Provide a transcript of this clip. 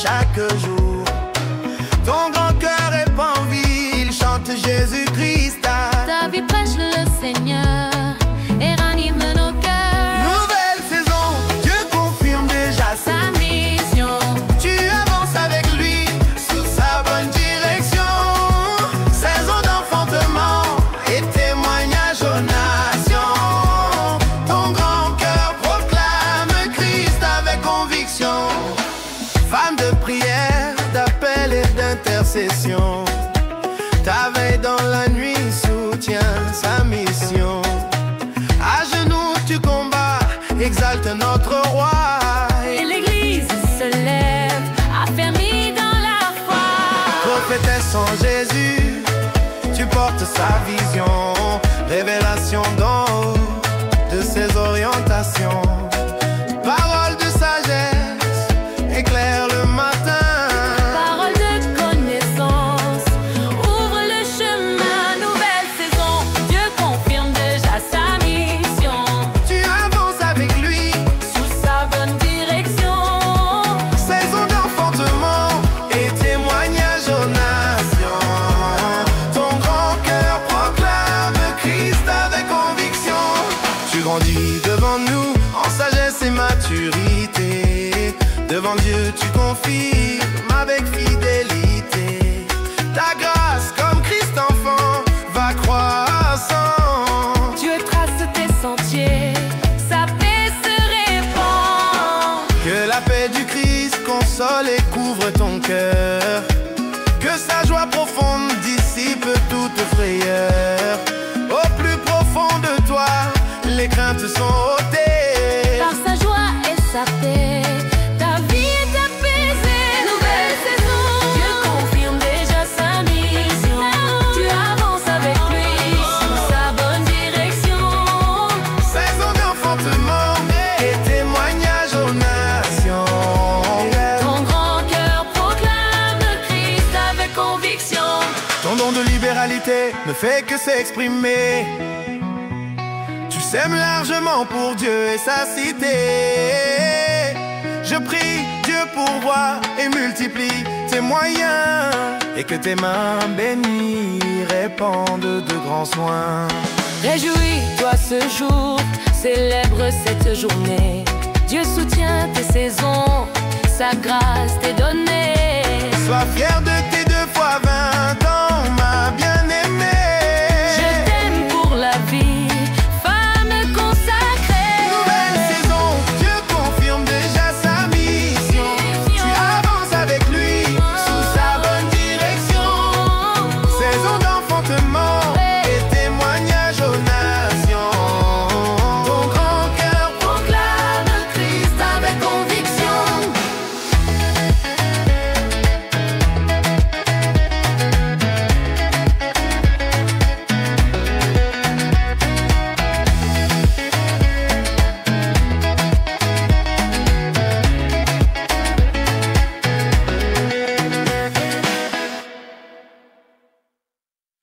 chaque jour. Ton grand cœur répand en vie, il chante Jésus-Christ. Ta vie prêche le Seigneur et ranime nos cœurs. Nouvelle saison, Dieu confirme déjà sa mission. Tu avances avec lui sous sa bonne direction. Saison d'enfantement et témoignage aux nations. Ton grand cœur proclame Christ avec conviction. Femme de prière, d'appel et d'intercession, ta veille dans la nuit soutient sa mission. À genoux tu combats, exalte notre roi. Et l'Église se lève, affermie dans la foi. Prophétesse en Jésus, tu portes sa vision. Révélation d'en haut de ses orientations. Parole de sagesse, éclaire le matin. Parole de connaissance, ouvre le chemin. Nouvelle saison, Dieu confirme déjà sa mission. Tu avances avec lui Sous sa bonne direction. saison d'enfantement et témoignage aux nations. Ton grand cœur proclame Christ avec conviction. Tu grandis devant nous en sagesse et maturité. Devant Dieu tu confirmes avec fidélité. Ta grâce comme Christ enfant va croissant. Dieu trace tes sentiers, sa paix se répand. Que la paix du Christ console et couvre ton cœur. Que sa joie profonde dissipe toute frayeur. Au plus profond de toi, les craintes sont ôtées. Par sa joie et sa paix, ta vie est apaisée. Nouvelle saison, Dieu confirme déjà sa mission. Tu avances avec lui sous sa bonne direction. Saison d'enfantement et témoignage aux nations. Ton grand cœur proclame Christ avec conviction. Ton don de libéralité ne fait que s'exprimer. Tu sèmes largement pour Dieu et sa cité. Je prie, Dieu pourvoie et multiplie tes moyens. Et que tes mains bénies répandent de grands soins. Réjouis-toi ce jour, célèbre cette journée. Dieu soutient tes saisons, sa grâce t'est donnée. Sois fier de